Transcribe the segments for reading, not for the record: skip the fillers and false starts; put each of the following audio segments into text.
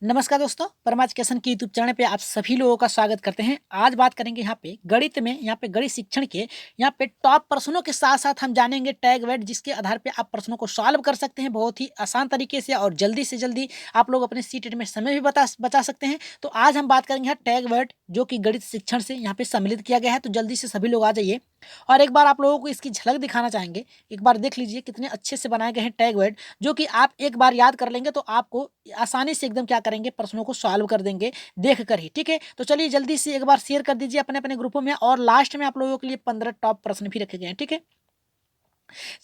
नमस्कार दोस्तों, परमार्थ एजुकेशन की यूट्यूब चैनल पे आप सभी लोगों का स्वागत करते हैं। आज बात करेंगे यहाँ पे गणित में, यहाँ पे गणित शिक्षण के यहाँ पे टॉप प्रश्नों के साथ-साथ हम जानेंगे टैग वर्ड जिसके आधार पे आप प्रश्नों को सॉल्व कर सकते हैं बहुत ही आसान तरीके से और जल्दी से जल्दी आप लोग अपने सीटेट में समय भी बचा सकते हैं। तो आज हम बात करेंगे यहाँ टैग वर्ड जो कि गणित शिक्षण से यहाँ पे सम्मिलित किया गया है। तो जल्दी से सभी लोग आ जाइए और एक बार आप लोगों को इसकी झलक दिखाना चाहेंगे। एक बार देख लीजिए कितने अच्छे से बनाए गए हैं टैग वर्ड जो कि आप एक बार याद कर लेंगे तो आपको आसानी से एकदम क्या करेंगे प्रश्नों को सॉल्व कर देंगे देख कर ही। ठीक है, तो चलिए जल्दी से एक बार शेयर कर दीजिए अपने अपने ग्रुपों में और लास्ट में आप लोगों के लिए 15 टॉप प्रश्न भी रखे गए हैं। ठीक है,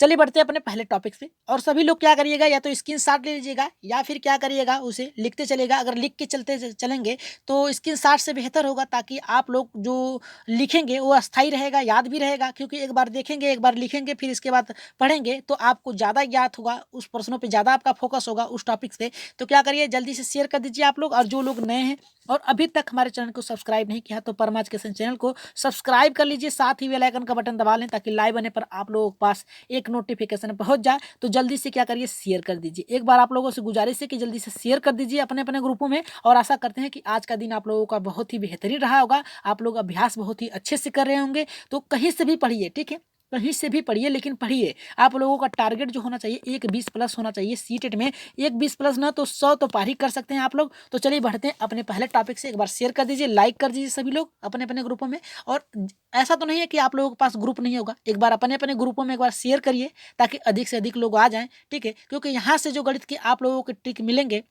चलिए बढ़ते हैं अपने पहले टॉपिक से और सभी लोग क्या करिएगा या तो स्क्रीनशॉट ले लीजिएगा या फिर क्या करिएगा उसे लिखते चलेगा। अगर लिख के चलेंगे तो स्क्रीनशॉट से बेहतर होगा ताकि आप लोग जो लिखेंगे वो अस्थाई रहेगा, याद भी रहेगा, क्योंकि एक बार देखेंगे एक बार लिखेंगे फिर इसके बाद पढ़ेंगे तो आपको ज़्यादा याद होगा, उस प्रश्नों पर ज़्यादा आपका फोकस होगा उस टॉपिक से। तो क्या करिए जल्दी से शेयर कर दीजिए आप लोग, और जो लोग नए हैं और अभी तक हमारे चैनल को सब्सक्राइब नहीं किया तो परमार्थ एजुकेशन चैनल को सब्सक्राइब कर लीजिए, साथ ही बेल आइकन का बटन दबा लें ताकि लाइव आने पर आप लोगों के पास एक नोटिफिकेशन पहुंच जाए। तो जल्दी से क्या करिए शेयर कर दीजिए। एक बार आप लोगों से गुजारिश है कि जल्दी से शेयर कर दीजिए अपने अपने ग्रुपों में, और आशा करते हैं कि आज का दिन आप लोगों का बहुत ही बेहतरीन रहा होगा। आप लोग अभ्यास बहुत ही अच्छे से कर रहे होंगे। तो कहीं से भी पढ़िए, ठीक है, कहीं से भी पढ़िए लेकिन पढ़िए। आप लोगों का टारगेट जो होना चाहिए 120+ होना चाहिए सीटेट में। 120+ ना तो 100 तो पार ही कर सकते हैं आप लोग। तो चलिए बढ़ते हैं अपने पहले टॉपिक से। एक बार शेयर कर दीजिए, लाइक कर दीजिए सभी लोग अपने अपने ग्रुपों में। और ऐसा तो नहीं है कि आप लोगों के पास ग्रुप नहीं होगा, एक बार अपने अपने ग्रुपों में एक बार शेयर करिए ताकि अधिक से अधिक लोग आ जाएं। ठीक है, क्योंकि यहाँ से जो गणित के आप लोगों के ट्रिक मिलेंगे,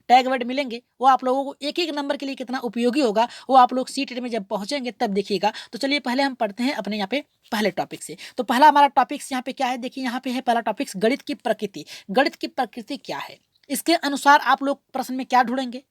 टैग वर्ड मिलेंगे, वो आप लोगों को एक एक नंबर के लिए कितना उपयोगी होगा वो आप लोग सीटेट में जब पहुंचेंगे तब देखिएगा। तो चलिए पहले हम पढ़ते हैं अपने यहाँ पे पहले टॉपिक से। तो पहला हमारा टॉपिक यहाँ पे क्या है, देखिए यहाँ पे है पहला टॉपिक गणित की प्रकृति। गणित की प्रकृति क्या है, इसके अनुसार आप लोग प्रश्न में क्या ढूंढेंगे,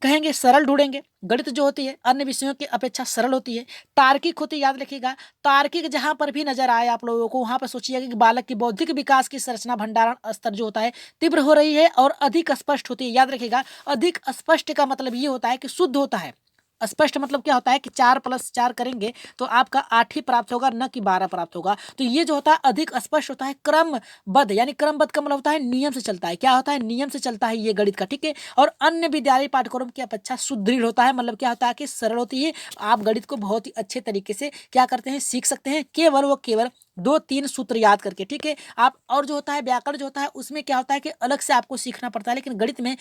कहेंगे सरल ढूंढेंगे। गणित जो होती है अन्य विषयों की अपेक्षा सरल होती है, तार्किक होती है, याद रखिएगा। तार्किक जहां पर भी नजर आए आप लोगों को वहां पर सोचिएगा कि बालक की बौद्धिक विकास की संरचना भंडारण स्तर जो होता है तीव्र हो रही है और अधिक स्पष्ट होती है। याद रखिएगा, अधिक स्पष्ट का मतलब ये होता है कि शुद्ध होता है। स्पष्ट मतलब क्या होता है कि 4+4 करेंगे तो आपका 8 ही प्राप्त होगा, न कि 12 प्राप्त होगा। तो ये जो होता है अधिक स्पष्ट होता है, क्रमबद्ध, यानी क्रमबद्ध का मतलब होता है नियम से चलता है। क्या होता है, नियम से चलता है ये गणित का। ठीक है, और अन्य विद्यालय पाठ्यक्रम की अपेक्षा सुदृढ़ होता है, मतलब क्या होता है कि सरल होती है। आप गणित को बहुत ही अच्छे तरीके से क्या करते हैं, सीख सकते हैं, केवल 2-3 सूत्र याद करके। ठीक है, आप और जो होता है व्याकरण जो होता है उसमें क्या होता है कि अलग से आपको सीखना पड़ता है, लेकिन गणित में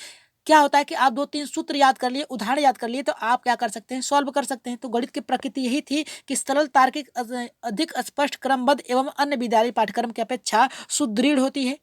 क्या होता है कि आप 2-3 सूत्र याद कर लिए, उदाहरण याद कर लिए तो आप क्या कर सकते हैं, सॉल्व कर सकते हैं। तो गणित की प्रकृति यही थी कि सरल, तार्किक, अधिक स्पष्ट, क्रमबद्ध एवं अन्य विद्यालय पाठ्यक्रम की अपेक्षा सुदृढ़ होती है।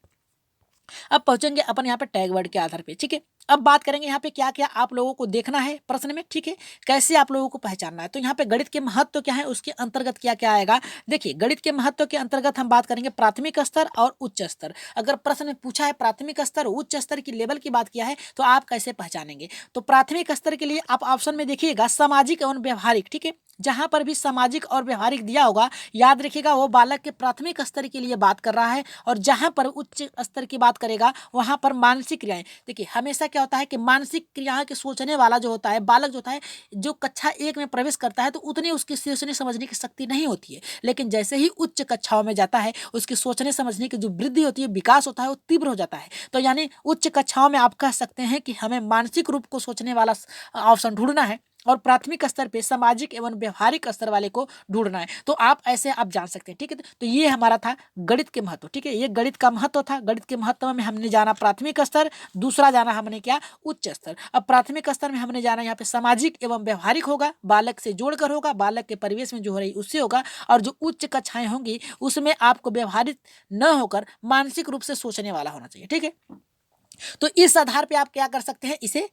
अब पहुंचेंगे अपन यहाँ पे टैग वर्ड के आधार पे। ठीक है, अब बात करेंगे यहाँ पे क्या क्या आप लोगों को देखना है प्रश्न में। ठीक है, कैसे आप लोगों को पहचानना है। तो यहाँ पे गणित के महत्व क्या है, उसके अंतर्गत क्या क्या आएगा। देखिए गणित के महत्व के अंतर्गत हम बात करेंगे प्राथमिक स्तर और उच्च स्तर। अगर प्रश्न में पूछा है प्राथमिक स्तर उच्च स्तर की लेवल की बात किया है तो आप कैसे पहचानेंगे। तो प्राथमिक स्तर के लिए आप ऑप्शन में देखिएगा सामाजिक एवं व्यवहारिक। ठीक है, जहां पर भी सामाजिक और व्यवहारिक दिया होगा याद रखिएगा वो बालक के प्राथमिक स्तर के लिए बात कर रहा है, और जहां पर उच्च स्तर की बात करेगा वहां पर मानसिक क्रियाएं। देखिए हमेशा क्या होता है कि मानसिक क्रियाएं के सोचने वाला जो होता है बालक जो होता है, जो कक्षा 1 में प्रवेश करता है तो उतनी उसकी सोचने समझने की शक्ति नहीं होती है, लेकिन जैसे ही उच्च कक्षाओं में जाता है उसकी सोचने समझने की जो वृद्धि होती है, विकास होता है, वो तीव्र हो जाता है। तो यानी उच्च कक्षाओं में आप कह सकते हैं कि हमें मानसिक रूप को सोचने वाला ऑप्शन ढूंढना है, और प्राथमिक स्तर पे सामाजिक एवं व्यवहारिक स्तर वाले को ढूंढना है। तो आप ऐसे आप जान सकते हैं। ठीक है, तो ये हमारा था गणित के महत्व। ठीक है, ये गणित का महत्व था। गणित के महत्व में हमने जाना प्राथमिक स्तर, दूसरा जाना हमने क्या, उच्च स्तर। अब प्राथमिक स्तर में हमने जाना यहाँ पे सामाजिक एवं व्यवहारिक होगा, बालक से जोड़कर होगा, बालक के परिवेश में जो हो रही उससे होगा, और जो उच्च कक्षाएं होंगी उसमें आपको व्यवहारिक न होकर मानसिक रूप से सोचने वाला होना चाहिए। ठीक है, तो इस आधार पे आप क्या कर सकते हैं, इसे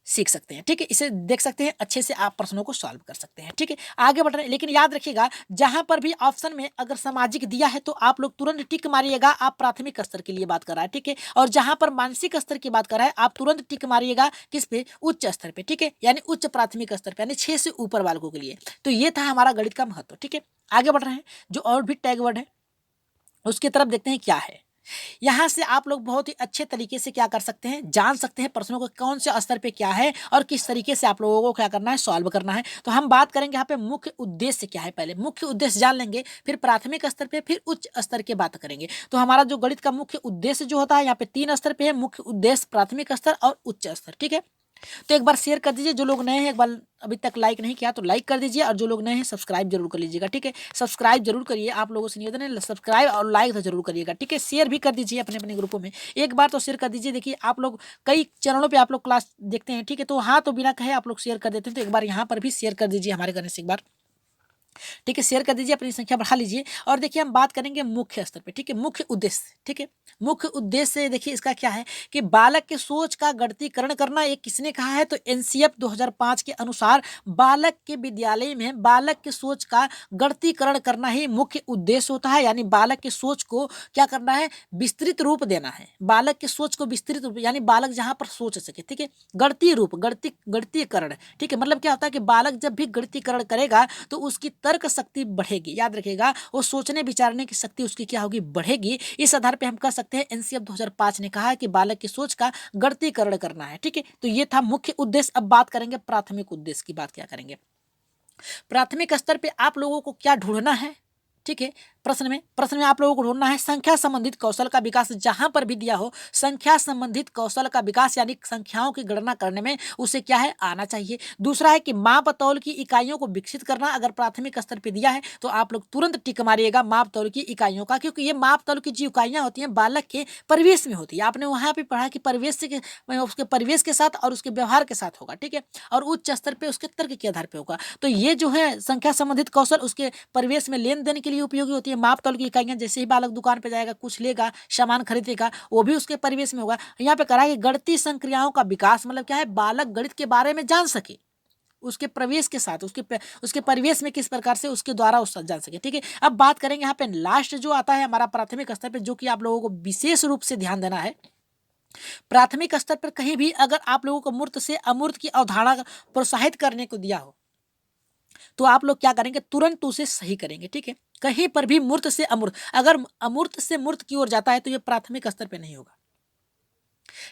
सीख सकते हैं। ठीक है, इसे देख सकते हैं, अच्छे से आप प्रश्नों को सॉल्व कर सकते हैं। ठीक है, आगे बढ़ रहे हैं, लेकिन याद रखिएगा जहां पर भी ऑप्शन में अगर सामाजिक दिया है तो आप लोग तुरंत टिक मारिएगा, आप प्राथमिक स्तर के लिए बात कर रहा है। ठीक है, और जहां पर मानसिक स्तर की बात कर रहा है आप तुरंत टिक मारिएगा किस पे, उच्च स्तर पे। ठीक है, यानी उच्च प्राथमिक स्तर पे, यानी 6 से ऊपर बालकों के लिए। तो ये था हमारा गणित का महत्व। ठीक है, आगे बढ़ रहे हैं, जो और भी टैग वर्ड है उसकी तरफ देखते हैं क्या है। यहाँ से आप लोग बहुत ही अच्छे तरीके से क्या कर सकते हैं, जान सकते हैं प्रश्नों को कौन से स्तर पे क्या है और किस तरीके से आप लोगों को क्या करना है, सॉल्व करना है। तो हम बात करेंगे यहाँ पे मुख्य उद्देश्य क्या है। पहले मुख्य उद्देश्य जान लेंगे, फिर प्राथमिक स्तर पे, फिर उच्च स्तर की बात करेंगे। तो हमारा जो गणित का मुख्य उद्देश्य जो होता है यहाँ पे 3 स्तर पे है, मुख्य उद्देश्य, प्राथमिक स्तर और उच्च स्तर। ठीक है, तो एक बार शेयर कर दीजिए। जो लोग नए हैं, एक बार अभी तक लाइक नहीं किया तो लाइक कर दीजिए, और जो लोग नए हैं सब्सक्राइब जरूर कर लीजिएगा। ठीक है, सब्सक्राइब जरूर करिए, आप लोगों से निवेदन है, सब्सक्राइब और लाइक तो जरूर करिएगा। ठीक है, शेयर भी कर दीजिए अपने अपने ग्रुपों में, एक बार तो शेयर कर दीजिए। देखिए आप लोग कई चैनलों पे आप लोग क्लास देखते हैं, ठीक है, तो हाँ, तो बिना कहे आप लोग शेयर कर देते हैं, तो एक बार यहाँ पर भी शेयर कर दीजिए हमारे करने से एक बार। ठीक है, शेयर कर दीजिए, अपनी संख्या बढ़ा लीजिए। और देखिए हम बात करेंगे मुख्य स्तर पे। ठीक है, मुख्य उद्देश्य। ठीक है, मुख्य उद्देश्य देखिए इसका क्या है कि बालक के सोच का गणितीकरण करना। ये किसने कहा है, तो एनसीएफ 2005 के अनुसार बालक के विद्यालय में बालक के सोच का गणितीकरण करना ही मुख्य उद्देश्य होता है। यानी बालक के सोच को क्या करना है, विस्तृत रूप देना है। बालक के सोच को विस्तृत रूप, यानी बालक जहां पर सोच सके। ठीक है, गणितीय रूप, गणितीकरण। ठीक है, मतलब क्या होता है कि बालक जब भी गणितीकरण करेगा तो उसकी तर्क शक्ति बढ़ेगी। याद रखिएगा, वो सोचने विचारने की शक्ति उसकी क्या होगी, बढ़ेगी। इस आधार पे हम कह सकते हैं एनसीएफ 2005 ने कहा है कि बालक की सोच का गणितीकरण करना है। ठीक है, तो ये था मुख्य उद्देश्य। अब बात करेंगे प्राथमिक उद्देश्य की। बात क्या करेंगे, प्राथमिक स्तर पे आप लोगों को क्या ढूंढना है। ठीक है, प्रश्न में आप लोगों को ढूंढना है संख्या संबंधित कौशल का विकास। जहां पर भी दिया हो संख्या संबंधित कौशल का विकास, यानी संख्याओं की गणना करने में उसे क्या है, आना चाहिए। दूसरा है कि माप तौल की इकाइयों को विकसित करना। अगर प्राथमिक स्तर पे दिया है तो आप लोग तुरंत टिक मारिएगा माप तौल की इकाइयों का, क्योंकि ये माप तौल की जो इकाइयां होती हैं बालक के परिवेश में होती है। आपने वहां पे पढ़ा कि परिवेश से उसके परिवेश के साथ और उसके व्यवहार के साथ होगा। ठीक है, और उच्च स्तर पे उसके तर्क के आधार पे होगा। तो ये जो है संख्या संबंधित कौशल उसके परिवेश में लेन देन के लिए उपयोगी होती है। माप तौल की इकाइयां, जैसे ही बालक दुकान पे जाएगा, कुछ लेगा, सामान खरीदेगा, वो भी उसके परिवेश में होगा। यहाँ पे करा है कि गणितीय संक्रियाओं का विकास, मतलब क्या है, बालक गणित के बारे में जान सके उसके प्रवेश के साथ, उसके परिवेश में किस प्रकार से उसके द्वारा उस जान सके। ठीक है, अब बात करेंगे यहाँ पे लास्ट जो आता है हमारा प्राथमिक स्तर पे, जो कि आप लोगों को विशेष रूप से ध्यान देना है। प्राथमिक स्तर पर कहीं भी अगर आप लोगों को मूर्त से अमूर्त की अवधारणा प्रोत्साहित करने को दिया हो तो आप लोग क्या करेंगे, तुरंत उसे सही करेंगे। ठीक है, कहीं पर भी मूर्त से अमूर्त, अगर अमूर्त से मूर्त की ओर जाता है तो ये प्राथमिक स्तर पे नहीं होगा।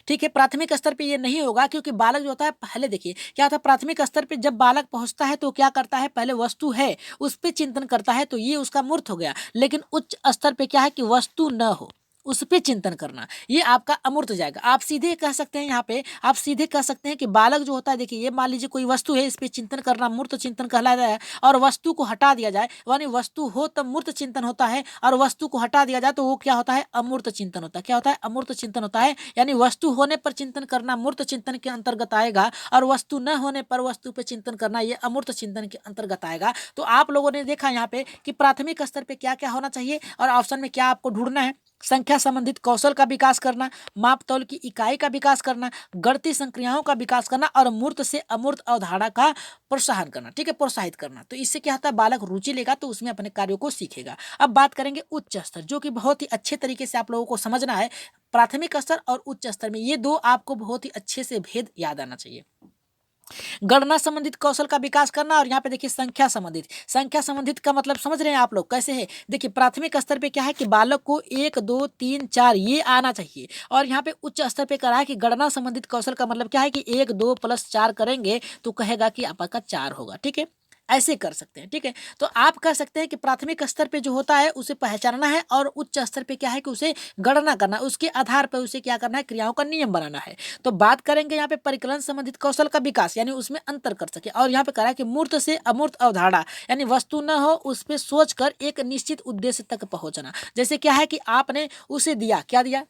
ठीक है, प्राथमिक स्तर पे ये नहीं होगा, क्योंकि बालक जो होता है, पहले देखिए क्या होता है, प्राथमिक स्तर पे जब बालक पहुंचता है तो क्या करता है, पहले वस्तु है उस पे चिंतन करता है, तो ये उसका मूर्त हो गया। लेकिन उच्च स्तर पे क्या है कि वस्तु न हो, उस पे चिंतन करना, ये आपका अमूर्त जाएगा। आप सीधे कह सकते हैं, यहाँ पे आप सीधे कह सकते हैं कि बालक जो होता है, देखिए ये मान लीजिए कोई वस्तु है, इस पे चिंतन करना मूर्त चिंतन कहलाता है, और वस्तु को हटा दिया जाए, यानी वस्तु हो तब मूर्त चिंतन होता है, और वस्तु को हटा दिया जाए तो वो क्या होता है, अमूर्त चिंतन होता है। क्या होता है, अमूर्त चिंतन होता है। यानी वस्तु होने पर चिंतन करना मूर्त चिंतन के अंतर्गत आएगा, और वस्तु न होने पर वस्तु पे चिंतन करना ये अमूर्त चिंतन के अंतर्गत आएगा। तो आप लोगों ने देखा यहाँ पे कि प्राथमिक स्तर पे क्या क्या होना चाहिए, और ऑप्शन में क्या आपको ढूंढना है, संख्या संबंधित कौशल का विकास करना, माप तौल की इकाई का विकास करना, गणितीय संक्रियाओं का विकास करना, और मूर्त से अमूर्त अवधारणा का प्रोत्साहन करना। ठीक है, प्रोत्साहित करना। तो इससे क्या होता है, बालक रुचि लेगा तो उसमें अपने कार्यों को सीखेगा। अब बात करेंगे उच्च स्तर, जो कि बहुत ही अच्छे तरीके से आप लोगों को समझना है। प्राथमिक स्तर और उच्च स्तर में ये दो आपको बहुत ही अच्छे से भेद याद आना चाहिए। गणना संबंधित कौशल का विकास करना, और यहाँ पे देखिए संख्या संबंधित का मतलब समझ रहे हैं आप लोग कैसे है। देखिए प्राथमिक स्तर पे क्या है कि बालक को 1 2 3 4 ये आना चाहिए, और यहाँ पे उच्च स्तर पे करा है कि गणना संबंधित कौशल का मतलब क्या है कि 1 2 + 4 करेंगे तो कहेगा कि आपका 4 होगा। ठीक है, ऐसे कर सकते हैं। ठीक है, तो आप कह सकते हैं कि प्राथमिक स्तर पे जो होता है उसे पहचानना है, और उच्च स्तर पे क्या है कि उसे गणना करना, उसके आधार पर उसे क्या करना है, क्रियाओं का नियम बनाना है। तो बात करेंगे यहाँ पे परिकलन संबंधित कौशल का विकास, यानी उसमें अंतर कर सके। और यहाँ पे कहा है कि मूर्त से अमूर्त अवधारणा, यानी वस्तु न हो उस पर सोच कर एक निश्चित उद्देश्य तक पहुंचना। जैसे क्या है कि आपने उसे दिया, क्या दिया,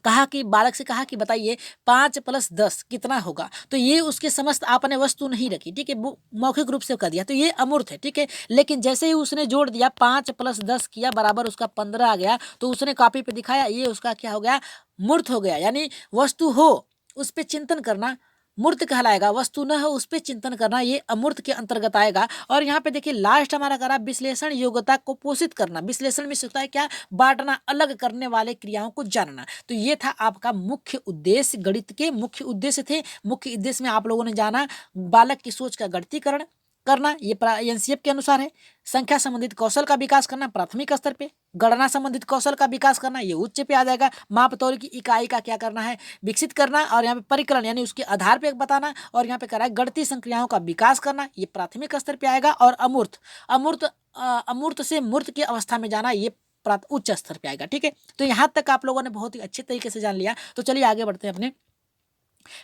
कहा कि बालक से कहा कि बताइए 5 + 10 कितना होगा, तो ये उसके समस्त आपने वस्तु नहीं रखी। ठीक है, मौखिक रूप से कर दिया तो ये अमूर्त है। ठीक है, लेकिन जैसे ही उसने जोड़ दिया 5 + 10 किया बराबर उसका 15 आ गया, तो उसने कॉपी पे दिखाया, ये उसका क्या हो गया, मूर्त हो गया। यानी वस्तु हो उस पर चिंतन करना मूर्त कहलाएगा, वस्तु न हो उस पर चिंतन करना ये अमूर्त के अंतर्गत आएगा। और यहाँ पे देखिए लास्ट हमारा करा विश्लेषण योग्यता को पोषित करना। विश्लेषण में होता है क्या, बांटना, अलग करने वाले क्रियाओं को जानना। तो ये था आपका मुख्य उद्देश्य, गणित के मुख्य उद्देश्य थे। मुख्य उद्देश्य में आप लोगों ने जाना बालक की सोच का गणितीकरण, करना, ये एनसीएफ के अनुसार है। संख्या संबंधित कौशल का विकास करना प्राथमिक स्तर पे। गणना संबंधित कौशल का विकास करना ये उच्च पे आ जाएगा। माप तौल की इकाई का क्या करना है, विकसित करना, और यहाँ पे परिकलन यानी उसके आधार पे बताना, और यहाँ पे कह रहा है गणितीय संक्रियाओं का विकास करना, ये प्राथमिक स्तर पे आएगा। और अमूर्त अमूर्त अमूर्त से मूर्त की अवस्था में जाना, ये उच्च स्तर पे आएगा। ठीक है, तो यहाँ तक आप लोगों ने बहुत ही अच्छे तरीके से जान लिया। तो चलिए आगे बढ़ते हैं अपने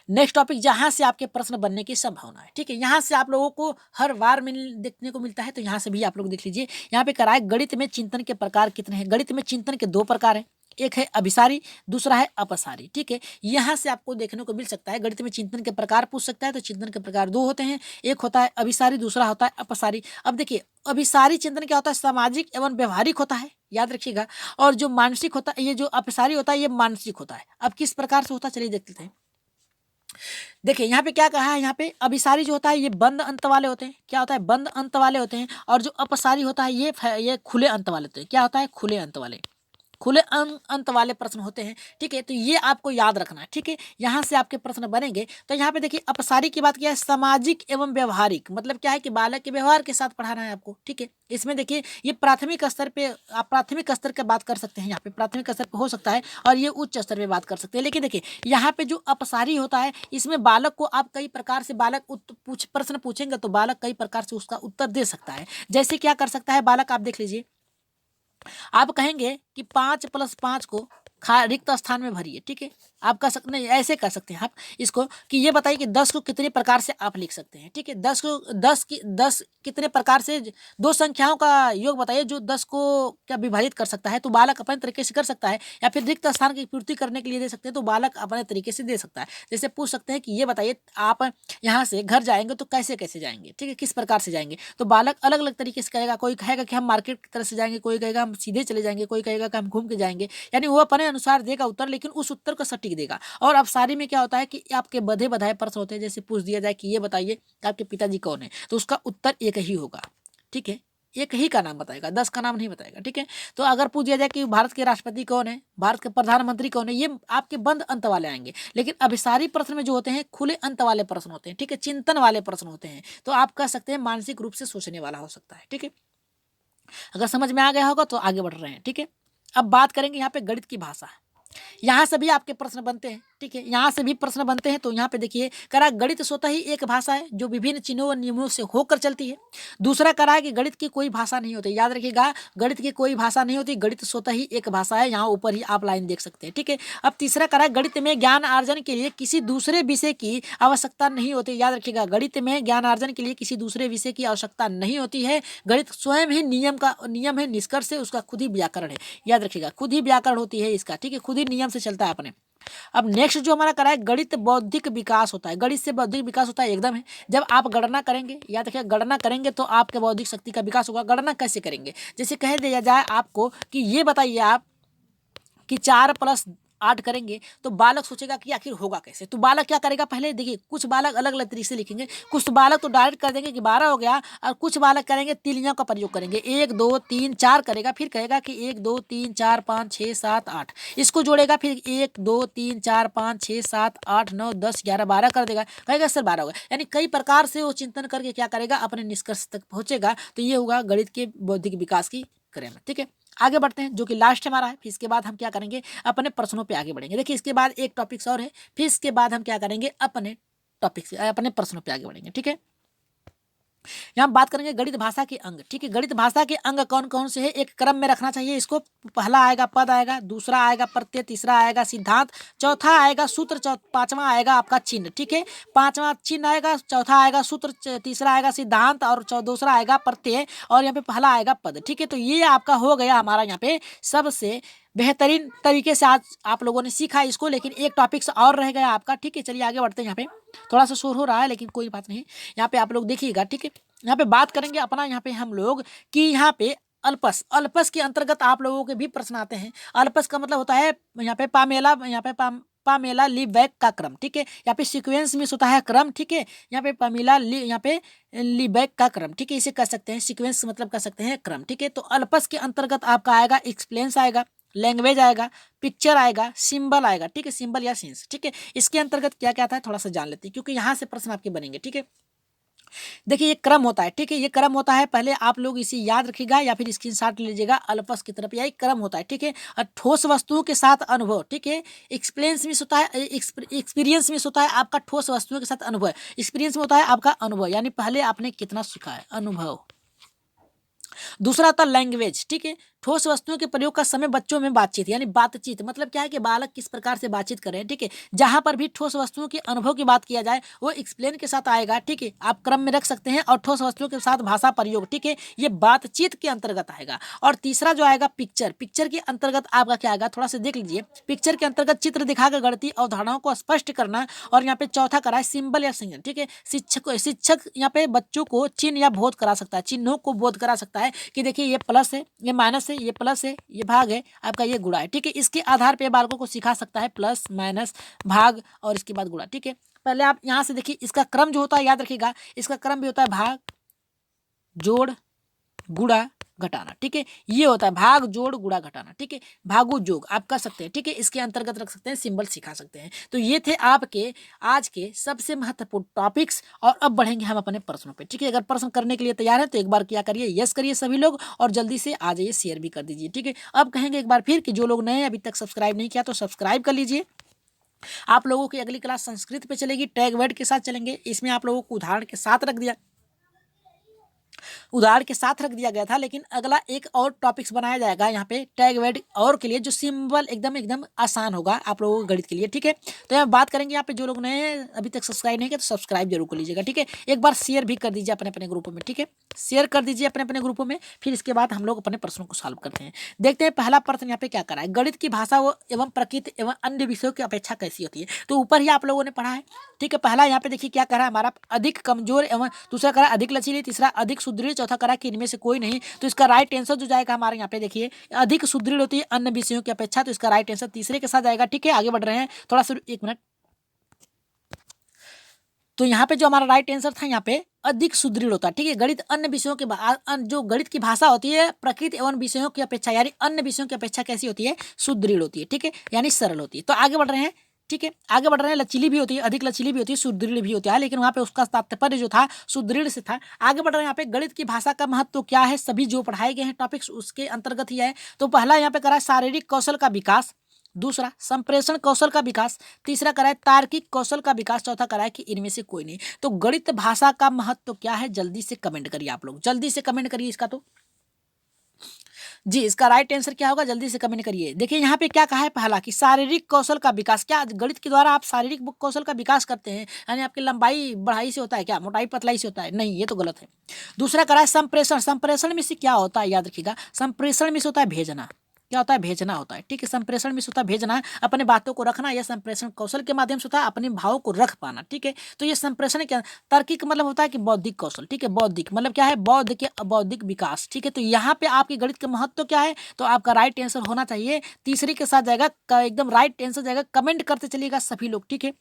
नेक्स्ट टॉपिक, जहां से आपके प्रश्न बनने की संभावना है। ठीक है, यहां से आप लोगों को हर बार देखने को मिलता है, तो यहां से भी आप लोग देख लीजिए। यहाँ पे कराए गणित में चिंतन के प्रकार कितने हैं। गणित में चिंतन के 2 प्रकार हैं, एक है अभिसारी, दूसरा है अपसारी। ठीक है, यहां से आपको देखने को मिल सकता है। गणित में चिंतन के प्रकार पूछ सकता है, तो चिंतन के प्रकार 2 होते हैं, एक होता है अभिसारी, दूसरा होता है अपसारी। अब देखिए, अभिसारी चिंतन क्या होता है, सामाजिक एवं व्यवहारिक होता है, याद रखिएगा। और जो मानसिक होता है, ये जो अपसारी होता है, ये मानसिक होता है। अब किस प्रकार से होता है, चलिए देखते हैं। देखिए यहाँ पे क्या कहा है, यहाँ पे अभिसारी जो होता है ये बंद अंत वाले होते हैं। क्या होता है, बंद अंत वाले होते हैं। और जो अपसारी होता है ये खुले अंत वाले होते हैं। क्या होता है, खुले अंत वाले, खुले अंत वाले प्रश्न होते हैं। ठीक है, तो ये आपको याद रखना है। ठीक है, यहाँ से आपके प्रश्न बनेंगे। तो यहाँ पे देखिए, अपसारी की बात किया है, सामाजिक एवं व्यवहारिक, मतलब क्या है कि बालक के व्यवहार के साथ पढ़ाना है आपको। ठीक है, इसमें देखिए ये प्राथमिक स्तर पे, आप प्राथमिक स्तर की बात कर सकते हैं। यहाँ पे प्राथमिक स्तर पे हो सकता है, और ये उच्च स्तर पे बात कर सकते हैं। लेकिन देखिए यहाँ पे जो अपसारी होता है, इसमें बालक को आप कई प्रकार से प्रश्न पूछेंगे, तो बालक कई प्रकार से उसका उत्तर दे सकता है। जैसे क्या कर सकता है बालक, आप देख लीजिए। आप कहेंगे कि 5+5 को रिक्त स्थान में भरिए। ठीक है, आप कह सकते नहीं, ऐसे कर सकते हैं आप इसको कि ये बताइए कि 10 को कितने प्रकार से आप लिख सकते हैं। ठीक है, 10 कितने प्रकार से, 2 संख्याओं का योग बताइए जो 10 को क्या विभाजित कर सकता है। तो बालक अपने तरीके से कर सकता है, या फिर रिक्त स्थान की पूर्ति करने के लिए दे सकते हैं, तो बालक अपने तरीके से दे सकता है। जैसे पूछ सकते हैं कि ये बताइए, आप यहाँ से घर जाएंगे तो कैसे कैसे जाएंगे। ठीक है, किस प्रकार से जाएंगे, तो बालक अलग अलग तरीके से कहेगा। कोई कहेगा कि हम मार्केट की तरफ से जाएंगे, कोई कहेगा हम सीधे चले जाएंगे, कोई कहेगा कि हम घूम के जाएंगे। यानी वो अपने अनुसार देगा उत्तर, लेकिन उस उत्तर को सटीक देगा। और अब सारी में क्या होता है कि आपके बधे बधाए प्रश्न होते हैं। जैसे पूछ दिया जाए कि ये बताइए कि आपके पिताजी कौन है, तो उसका उत्तर एक ही होगा। ठीक है, एक ही का नाम बताएगा, 10 का नाम नहीं बताएगा। ठीक है, तो अगर पूछ दिया जाए कि भारत के राष्ट्रपति कौन है, भारत के प्रधानमंत्री कौन है, ये आपके बंद अंत वाले आएंगे। लेकिन अभिसारी प्रश्न में जो होते हैं, खुले अंत वाले प्रश्न होते हैं। ठीक है, चिंतन वाले प्रश्न होते हैं। तो आप कह सकते हैं मानसिक रूप से सोचने वाला हो सकता है। ठीक है, अगर समझ में आ गया होगा तो आगे बढ़ रहे हैं। ठीक है, अब बात करेंगे यहाँ पे गणित की भाषा। यहाँ से भी आपके प्रश्न बनते हैं। ठीक है, यहाँ से भी प्रश्न बनते हैं। तो यहाँ पे देखिए, करा गणित स्वतः ही एक भाषा है जो विभिन्न चिन्हों और नियमों से होकर चलती है। दूसरा करा है कि गणित की कोई भाषा नहीं होती। याद रखिएगा, गणित की कोई भाषा नहीं होती, गणित स्वतः ही एक भाषा है। यहाँ ऊपर ही आप लाइन देख सकते हैं। ठीक है, अब तीसरा करा है, गणित में ज्ञान अर्जन के लिए किसी दूसरे विषय की आवश्यकता नहीं होती। याद रखिएगा, गणित में ज्ञान अर्जन के लिए किसी दूसरे विषय की आवश्यकता नहीं होती है। गणित स्वयं ही नियम है, निष्कर्ष है, उसका खुद ही व्याकरण है। याद रखिएगा, खुद ही व्याकरण होती है इसका। ठीक है, खुद ही नियम से चलता है अपने। अब नेक्स्ट जो हमारा करा है, गणित बौद्धिक विकास होता है। गणित से बौद्धिक विकास होता है, एकदम है। जब आप गणना करेंगे, याद रखिए, गणना करेंगे तो आपके बौद्धिक शक्ति का विकास होगा। गणना कैसे करेंगे, जैसे कह दिया जाए आपको कि ये बताइए आप कि 4+8 करेंगे, तो बालक सोचेगा कि आखिर होगा कैसे। तो बालक क्या करेगा, पहले देखिए, कुछ बालक अलग अलग तरीके से लिखेंगे। कुछ बालक तो डायरेक्ट कर देंगे कि 12 हो गया, और कुछ बालक करेंगे तिलियों का प्रयोग करेंगे। 1 2 3 4 करेगा, फिर कहेगा कि 1 2 3 4 5 6 7 8, इसको जोड़ेगा, फिर 1 2 3 4 5 6 7 8 9 10 11 12 कर देगा, कहेगा सर 12 होगा। यानी कई प्रकार से वो चिंतन करके क्या करेगा, अपने निष्कर्ष तक पहुंचेगा। तो ये होगा गणित के बौद्धिक विकास की क्रिया। ठीक है, आगे बढ़ते हैं, जो कि लास्ट हमारा है। फिर इसके बाद हम क्या करेंगे, अपने प्रश्नों पे आगे बढ़ेंगे। देखिए, इसके बाद एक टॉपिक्स और है, फिर इसके बाद हम क्या करेंगे, अपने टॉपिक से अपने प्रश्नों पे आगे बढ़ेंगे। ठीक है, यहाँ बात करेंगे गणित भाषा के अंग। ठीक है, गणित भाषा के अंग कौन कौन से हैं, एक क्रम में रखना चाहिए इसको। पहला आएगा पद आएगा, दूसरा आएगा प्रत्यय, तीसरा आएगा सिद्धांत, चौथा आएगा सूत्र, पांचवा आएगा आपका चिन्ह। ठीक है, पांचवा चिन्ह आएगा, चौथा आएगा सूत्र, तीसरा आएगा सिद्धांत, और दूसरा आएगा प्रत्यय, और यहाँ पे पहला आएगा पद। ठीक है, तो ये आपका हो गया हमारा यहाँ पे सबसे बेहतरीन तरीके से आज आप लोगों ने सीखा इसको। लेकिन एक टॉपिक्स और रह गया आपका। ठीक है, चलिए आगे बढ़ते हैं। यहाँ पे थोड़ा सा शोर हो रहा है, लेकिन कोई बात नहीं, यहाँ पे आप लोग देखिएगा। ठीक है, यहाँ पे बात करेंगे अपना, यहाँ पे हम लोग कि यहाँ पे अल्पस के अंतर्गत आप लोगों के भी प्रश्न आते हैं। अल्पस का मतलब होता है यहाँ पे पामेला, यहाँ पे पामेला लीबैक का क्रम। ठीक है, यहाँ पे सीक्वेंस में होता है क्रम। ठीक है, यहाँ पे पामेला यहाँ पे लीबैक का क्रम। ठीक है, इसे कह सकते हैं सीक्वेंस, मतलब कह सकते हैं क्रम। ठीक है, तो अल्पस के अंतर्गत आपका आएगा एक्सप्लेंस आएगा, लैंग्वेज आएगा, पिक्चर आएगा, सिंबल आएगा। ठीक है, सिंबल या सेंस। ठीक है, इसके अंतर्गत क्या क्या आता है थोड़ा सा जान लेते हैं, क्योंकि यहाँ से प्रश्न आपके बनेंगे। ठीक है, देखिए ये क्रम होता है, ठीक है, ये क्रम होता है। पहले आप लोग इसे याद रखिएगा या फिर स्क्रीनशॉट लीजिएगा अल्पस की तरफ, यही क्रम होता है, ठीक है। और ठोस वस्तुओं के साथ अनुभव, ठीक है। एक्सपीरियंस मिस होता है, एक्सपीरियंस मिस होता है आपका ठोस वस्तुओं के साथ अनुभव। एक्सपीरियंस में होता है आपका अनुभव, यानी पहले आपने कितना सीखा है, अनुभव। दूसरा आता लैंग्वेज, ठीक है। ठोस वस्तुओं के प्रयोग का समय बच्चों में बातचीत, यानी बातचीत मतलब क्या है कि बालक किस प्रकार से बातचीत कर रहे हैं, ठीक है। जहां पर भी ठोस वस्तुओं के अनुभव की बात किया जाए वो एक्सप्लेन के साथ आएगा, ठीक है। आप क्रम में रख सकते हैं। और ठोस वस्तुओं के साथ भाषा प्रयोग, ठीक है, ये बातचीत के अंतर्गत आएगा। और तीसरा जो आएगा पिक्चर, पिक्चर के अंतर्गत आपका क्या आएगा, थोड़ा सा देख लीजिए। पिक्चर के अंतर्गत चित्र दिखाकर गणितीय अवधारणाओं को स्पष्ट करना। और यहाँ पे चौथा करा है सिंबल या सिग्नल, ठीक है। शिक्षक यहाँ पे बच्चों को चिन्ह या बोध करा सकता है, चिन्हों को बोध करा सकता है कि देखिए ये प्लस है, ये माइनस है, ये प्लस है, ये भाग है, आपका ये गुणा है, ठीक है। इसके आधार पे बालकों को सिखा सकता है प्लस माइनस भाग और इसके बाद गुणा, ठीक है। पहले आप यहाँ से देखिए इसका क्रम जो होता है याद रखिएगा, इसका क्रम भी होता है भाग जोड़ गुणा घटाना, ठीक है। ये होता है भाग जोड़ गुणा घटाना, ठीक है। भागु जोग आप कर सकते हैं, ठीक है। इसके अंतर्गत रख सकते हैं, सिंबल सिखा सकते हैं। तो ये थे आपके आज के सबसे महत्वपूर्ण टॉपिक्स। और अब बढ़ेंगे हम अपने प्रश्नों पे, ठीक है। अगर प्रश्न करने के लिए तैयार है तो एक बार क्या करिए, यस करिए सभी लोग, और जल्दी से आ जाइए, शेयर भी कर दीजिए, ठीक है। अब कहेंगे एक बार फिर कि जो लोग नए अभी तक सब्सक्राइब नहीं किया तो सब्सक्राइब कर लीजिए। आप लोगों की अगली क्लास संस्कृत पे चलेगी, टैग वर्ड के साथ चलेंगे। इसमें आप लोगों को उदाहरण के साथ रख दिया गया था, लेकिन अगला एक और टॉपिक्स बनाया जाएगा यहाँ पे टैग वर्ड और के लिए, जो सिंबल एकदम आसान होगा आप लोगों को गणित के लिए, ठीक है। तो यहाँ बात करेंगे यहाँ पे जो लोग नए हैं अभी तक सब्सक्राइब नहीं किया तो सब्सक्राइब जरूर कर लीजिएगा, ठीक है। एक बार शेयर भी कर दीजिए अपने अपने ग्रुपों में, ठीक है। शेयर कर दीजिए अपने अपने ग्रुपों में। फिर इसके बाद हम लोग अपने प्रश्नों को सॉल्व करते हैं। देखते हैं पहला प्रश्न यहाँ पे क्या करा है, गणित की भाषा एवं प्रकृति एवं अन्य विषयों की अपेक्षा कैसी होती है। तो ऊपर ही आप लोगों ने पढ़ा है, ठीक है। पहला यहाँ पे देखिए क्या करा है हमारा, अधिक कमजोर एवं दूसरा करा अधिक लचीली, तीसरा अधिक सुदृढ़, चौथा करा कि इनमें से कोई नहीं। तो इसका राइट आंसर जो जाएगा हमारे यहाँ पे देखिए अधिक सुदृढ़ होती है अन्य विषयों की अपेक्षा, तो इसका राइट आंसर तीसरे के साथ जाएगा, ठीक है। आगे बढ़ रहे हैं थोड़ा सा, एक मिनट। तो यहाँ पे जो हमारा राइट आंसर था यहाँ पे अधिक सुदृढ़ होता है, ठीक है। गणित अन्य विषयों के जो गणित की भाषा होती है प्रकृति एवं विषयों की अपेक्षा, यानी अन्य विषयों की अपेक्षा कैसी होती है, सुदृढ़ होती है, ठीक है, यानी सरल होती है। तो आगे बढ़ रहे हैं, ठीक है। आगे बढ़ रहे हैं, लचीली भी होती है, अधिक लचीली भी होती है, सुदृढ़ भी होती है, लेकिन वहां पे उसका तात्पर्य जो था सुदृढ़ से था। आगे बढ़ रहे हैं यहाँ पे, गणित की भाषा का महत्व क्या है, सभी जो पढ़ाए गए हैं टॉपिक्स उसके अंतर्गत ही है। तो पहला यहाँ पे करा शारीरिक कौशल का विकास, दूसरा संप्रेषण कौशल का विकास, तीसरा कराए तार्किक कौशल का विकास, चौथा कराए कि इनमें से कोई नहीं। तो गणित भाषा का महत्व क्या है, जल्दी से कमेंट करिए आप लोग, जल्दी से कमेंट करिए इसका। तो जी इसका राइट आंसर क्या होगा, जल्दी से कमेंट करिए। देखिए यहाँ पे क्या कहा है, पहला कि शारीरिक कौशल का विकास, क्या गणित के द्वारा आप शारीरिक कौशल का विकास करते हैं, यानी आपकी लंबाई बढ़ाई से होता है क्या, मोटाई पतलाई से होता है, नहीं, ये तो गलत है। दूसरा करा है संप्रेषण, संप्रेषण में से क्या होता है याद रखिएगा, संप्रेषण में से होता है भेजना, क्या होता है, भेजना होता है, ठीक है। संप्रेषण में से होता है भेजना, अपने बातों को रखना, यह संप्रेषण कौशल के माध्यम से होता है अपने भावों को रख पाना, ठीक है। तो ये संप्रेषण क्या, तार्किक मतलब होता है कि बौद्धिक कौशल, ठीक है। बौद्धिक मतलब क्या है, बौद्ध के बौद्धिक विकास, ठीक है। तो यहाँ पे आपके गणित का महत्व क्या है, तो आपका राइट आंसर होना चाहिए तीसरे के साथ जाएगा, एकदम राइट आंसर जाएगा। कमेंट करते चलिएगा सभी लोग, ठीक है।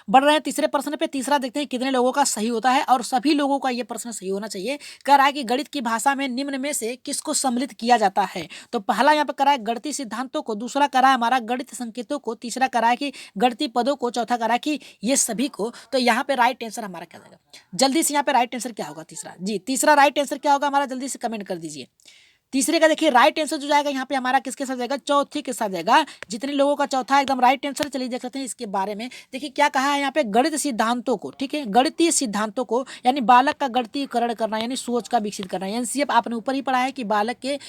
बढ़ रहे हैं तीसरे प्रश्न पे, तीसरा देखते हैं कितने लोगों का सही होता है, और सभी लोगों का ये प्रश्न सही होना चाहिए। कह रहा है कि गणित की भाषा में निम्न में से किसको सम्मिलित किया जाता है। तो पहला यहाँ पे करा है गणितीय सिद्धांतों को, दूसरा करा है हमारा गणित संकेतों को, तीसरा करा है कि गणितीय पदों को, चौथा करा है कि ये सभी को। तो यहाँ पे राइट आंसर हमारा क्या जाएगा, जल्दी से यहाँ पे राइट आंसर क्या होगा, तीसरा, जी तीसरा राइट आंसर क्या होगा हमारा, जल्दी से कमेंट कर दीजिए। तीसरे का देखिए राइट आंसर जो जाएगा यहाँ पे हमारा किसके साथ जाएगा, चौथे के साथ जाएगा। जितने लोगों का चौथा एकदम राइट आंसर, चलिए देख लेते हैं इसके बारे में। देखिए क्या कहा है यहाँ पे, गणित सिद्धांतों को, ठीक है, गणितीय सिद्धांतों को, यानी बालक का गणितीयकरण करना, यानी सोच का विकसित करना। एनसीएफ आपने ऊपर ही पढ़ा है कि बालक के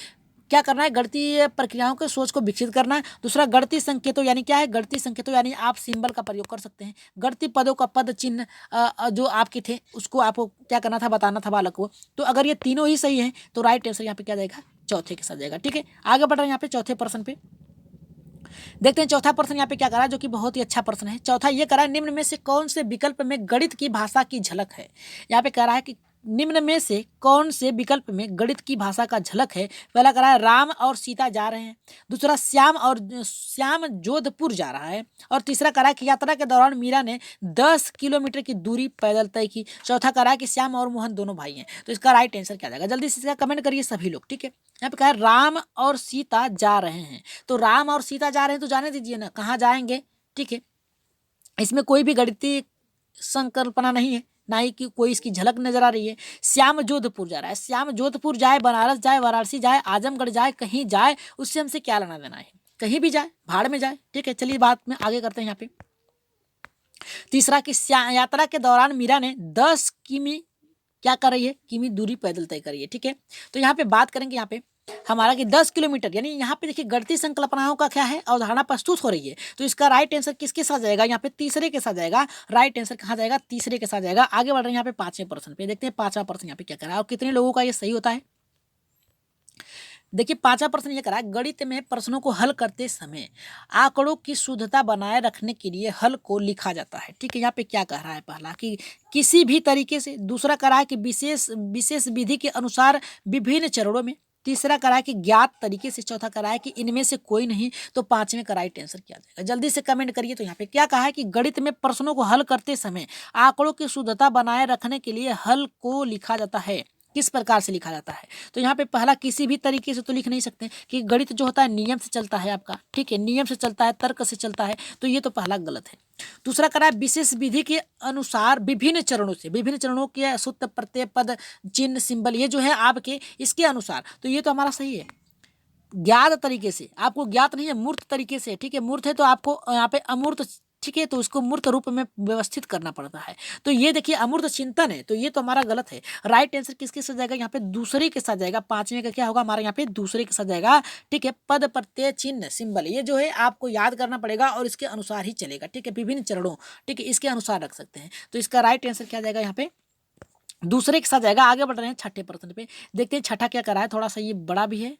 क्या करना है, गणितीय प्रक्रियाओं के सोच को विकसित करना है। दूसरा गणितीय संकेतों, यानी क्या है, गणितीय संकेतों यानी आप सिंबल का प्रयोग कर सकते हैं। गणितीय पदों का पद चिन्ह जो आपके थे उसको आपको क्या करना था, बताना था बालक को। तो अगर ये तीनों ही सही है तो राइट आंसर यहाँ पे क्या जाएगा, चौथे के साथ जाएगा, ठीक है। आगे बढ़ रहे हैं यहाँ पे चौथे प्रश्न पे, देखते हैं चौथा प्रश्न यहाँ पे क्या करा, जो कि बहुत ही अच्छा प्रश्न है। चौथा ये करा, निम्न में से कौन से विकल्प में गणित की भाषा की झलक है। यहाँ पे कह रहा है कि निम्न में से कौन से विकल्प में गणित की भाषा का झलक है। पहला कह रहा है राम और सीता जा रहे हैं, दूसरा श्याम जोधपुर जा रहा है, और तीसरा कह रहा है कि यात्रा के दौरान मीरा ने 10 किलोमीटर की दूरी पैदल तय की, चौथा कह रहा है कि श्याम और मोहन दोनों भाई हैं। तो इसका राइट आंसर क्या जाएगा, जल्दी से इसका कमेंट करिए सभी लोग, ठीक है। यहाँ पे कहा है राम और सीता जा रहे हैं, तो राम और सीता जा रहे हैं तो जाने दीजिए ना, कहाँ जाएंगे, ठीक है। इसमें कोई भी गणितीय संकल्पना नहीं है, ना ही कि कोई इसकी झलक नजर आ रही है। श्याम जोधपुर जा रहा है, श्याम जोधपुर जाए, बनारस जाए, वाराणसी जाए, आजमगढ़ जाए, कहीं जाए, उससे हमसे क्या लेना देना है, कहीं भी जाए, भाड़ में जाए। ठीक है, चलिए बात में आगे करते हैं यहाँ पे। तीसरा कि यात्रा के दौरान मीरा ने 10 किमी क्या कर रही है, किमी दूरी पैदल तय करी है। ठीक है, तो यहाँ पे बात करेंगे यहाँ पे हमारा कि 10 किलोमीटर, यानी यहाँ पे देखिए गणितीय संकल्पनाओं का क्या है, अवधारणा प्रस्तुत हो रही है। तो इसका राइट आंसर किसके साथ जाएगा, यहाँ पे तीसरे के साथ जाएगा। राइट आंसर कहाँ जाएगा, तीसरे के साथ जाएगा। आगे बढ़ रहे हैं यहाँ पे 5वें प्रश्न पे, देखते हैं 5वां प्रश्न यहाँ पे क्या करा है और कितने लोगों का ये सही होता है। देखिए 5वां प्रश्न ये करा है, गणित में प्रश्नों को हल करते समय आंकड़ों की शुद्धता बनाए रखने के लिए हल को लिखा जाता है। ठीक है, यहाँ पे क्या कह रहा है, पहला कि किसी भी तरीके से, दूसरा कह रहा है कि विशेष विधि के अनुसार विभिन्न चरणों में, तीसरा करा है कि ज्ञात तरीके से, चौथा करा है कि इनमें से कोई नहीं, तो 5वें का राइट आंसर क्या जाएगा, जल्दी से कमेंट करिए। तो यहाँ पे क्या कहा है कि गणित में प्रश्नों को हल करते समय आंकड़ों की शुद्धता बनाए रखने के लिए हल को लिखा जाता है। किस प्रकार से लिखा जाता है, तो यहाँ पे पहला किसी भी तरीके से तो लिख नहीं सकते कि गणित जो होता है नियम से चलता है आपका। ठीक है, नियम से चलता है, तर्क से चलता है, तो ये तो पहला गलत है। दूसरा करा है विशेष विधि के अनुसार विभिन्न चरणों से, विभिन्न चरणों के सूत्र, प्रत्यय, पद, चिन्ह, सिंबल, ये जो है आपके इसके अनुसार, तो ये तो हमारा सही है। ज्ञात तरीके से, आपको ज्ञात नहीं है, मूर्त तरीके से। ठीक है, मूर्त है तो आपको यहाँ पे अमूर्त, ठीक है, तो उसको मूर्त रूप में व्यवस्थित करना पड़ता है। तो ये देखिए अमूर्त चिंतन है, तो ये तो हमारा गलत है। राइट आंसर किसके साथ जाएगा, यहाँ पे दूसरे के साथ जाएगा। 5वें का क्या होगा हमारा, यहाँ पे दूसरे के साथ जाएगा। ठीक है, पद, प्रत्यय, चिन्ह, सिंबल, ये जो है आपको याद करना पड़ेगा और इसके अनुसार ही चलेगा। ठीक है, विभिन्न चरणों, ठीक है, इसके अनुसार रख सकते हैं। तो इसका राइट आंसर क्या जाएगा, यहाँ पे दूसरे के साथ जाएगा। आगे बढ़ रहे हैं छठे प्रश्न पे, देखते हैं छठा क्या कर रहा है, थोड़ा सा ये बड़ा भी है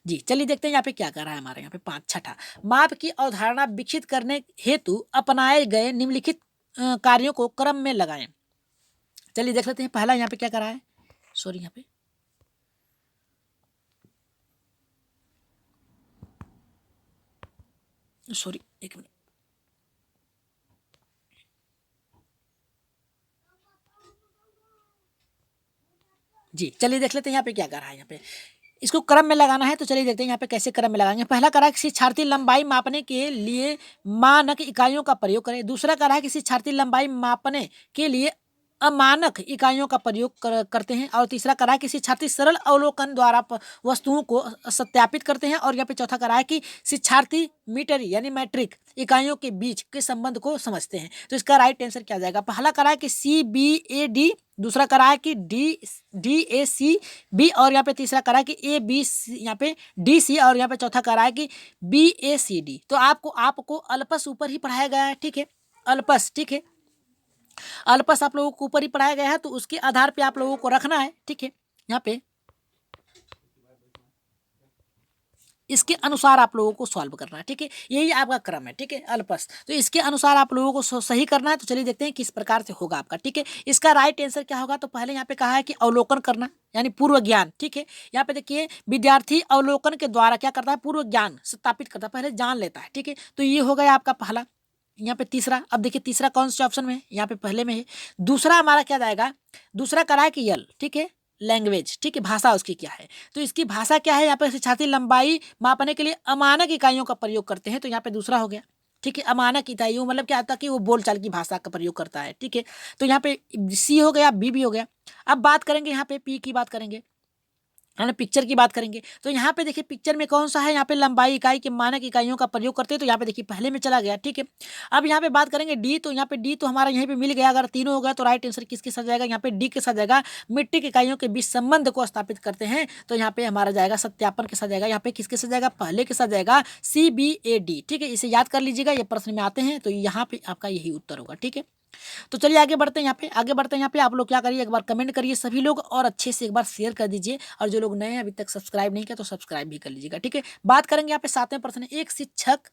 जी। चलिए देखते हैं यहाँ पे क्या कर रहा है हमारे यहाँ पे 5 छठा, माप की अवधारणा विकसित करने हेतु अपनाए गए निम्नलिखित कार्यों को क्रम में लगाएं। चलिए देख लेते हैं पहला यहाँ पे क्या कर रहा है, सॉरी यहाँ पे सॉरी एक मिनट जी। चलिए देख लेते हैं यहाँ पे क्या कर रहा है, यहाँ पे इसको क्रम में लगाना है। तो चलिए देखते हैं यहाँ पे कैसे क्रम में लगाएंगे। पहला करा है कि शिक्षार्थी लंबाई मापने के लिए मानक इकाइयों का प्रयोग करें। दूसरा करा है कि शिक्षार्थी लंबाई मापने के लिए अमानक इकाइयों का प्रयोग करते हैं। और तीसरा करा है कि शिक्षार्थी सरल अवलोकन द्वारा वस्तुओं को सत्यापित करते हैं। और यहाँ पे चौथा करा है कि शिक्षार्थी मीटर यानी मैट्रिक इकाइयों के बीच के संबंध को समझते हैं। तो इसका राइट आंसर क्या जाएगा, पहला करा है कि CBAD, दूसरा करा है कि DACB, और यहाँ पे तीसरा करा है कि ABC, यहाँ पे DC, और यहाँ पे चौथा करा है कि BACD। तो आपको अल्पस ऊपर ही पढ़ाया गया है। ठीक है, अल्पस, ठीक है, अल्पस आप लोगों को ऊपर ही पढ़ाया गया है, तो उसके आधार पे आप लोगों को रखना है। ठीक है, यहाँ पे इसके अनुसार आप लोगों को सॉल्व करना है। ठीक है, यही आपका क्रम है। ठीक है, अल्पस, तो इसके अनुसार आप लोगों को सही करना है। तो चलिए देखते हैं किस प्रकार से होगा आपका। ठीक है, इसका राइट आंसर क्या होगा, तो पहले यहाँ पे कहा है कि अवलोकन करना यानी पूर्व ज्ञान। ठीक है, यहाँ पे देखिए विद्यार्थी अवलोकन के द्वारा क्या करता है, पूर्व ज्ञान सत्यापित करता है, पहले जान लेता है। ठीक है, तो ये हो गया आपका पहला। यहाँ पे तीसरा, अब देखिए तीसरा कौन से ऑप्शन में है, यहाँ पे पहले में है। दूसरा हमारा क्या जाएगा, दूसरा करा है कि यल, ठीक है, लैंग्वेज, ठीक है, भाषा उसकी क्या है। तो इसकी भाषा क्या है, यहाँ पे शिक्षार्थी लंबाई मापने के लिए अमानक इकाइयों का प्रयोग करते हैं। तो यहाँ पे दूसरा हो गया। ठीक है, अमानक इकाइयों मतलब क्या होता है कि वो बोलचाल की भाषा का प्रयोग करता है। ठीक है, तो यहाँ पे C हो गया, B भी हो गया। अब बात करेंगे यहाँ पे P की बात करेंगे, हम पिक्चर की बात करेंगे। तो यहाँ पे देखिए पिक्चर में कौन सा है, यहाँ पे लंबाई इकाई के मानक इकाइयों का प्रयोग करते हैं। तो यहाँ पे देखिए पहले में चला गया। ठीक है, अब यहाँ पे बात करेंगे डी, तो यहाँ पे डी तो हमारा यहीं पे मिल गया। अगर तीनों हो गया तो राइट आंसर किसके साथ जाएगा, यहाँ पे डी के साथ जाएगा। मिट्टी की इकाइयों के बीच संबंध को स्थापित करते हैं, तो यहाँ पे हमारा जाएगा सत्यापन के साथ जाएगा। यहाँ पे किसके साथ जाएगा, पहले के साथ जाएगा, CBAD। ठीक है, इसे याद कर लीजिएगा, ये प्रश्न में आते हैं, तो यहाँ पे आपका यही उत्तर होगा। ठीक है, तो चलिए आगे बढ़ते हैं। यहाँ पे आगे बढ़ते हैं, यहाँ पे आप लोग क्या करिए, एक बार कमेंट करिए सभी लोग, और अच्छे से एक बार शेयर कर दीजिए। और जो लोग नए हैं अभी तक सब्सक्राइब नहीं किया तो सब्सक्राइब भी कर लीजिएगा। ठीक है, बात करेंगे यहाँ पे 7वें प्रश्न, एक शिक्षक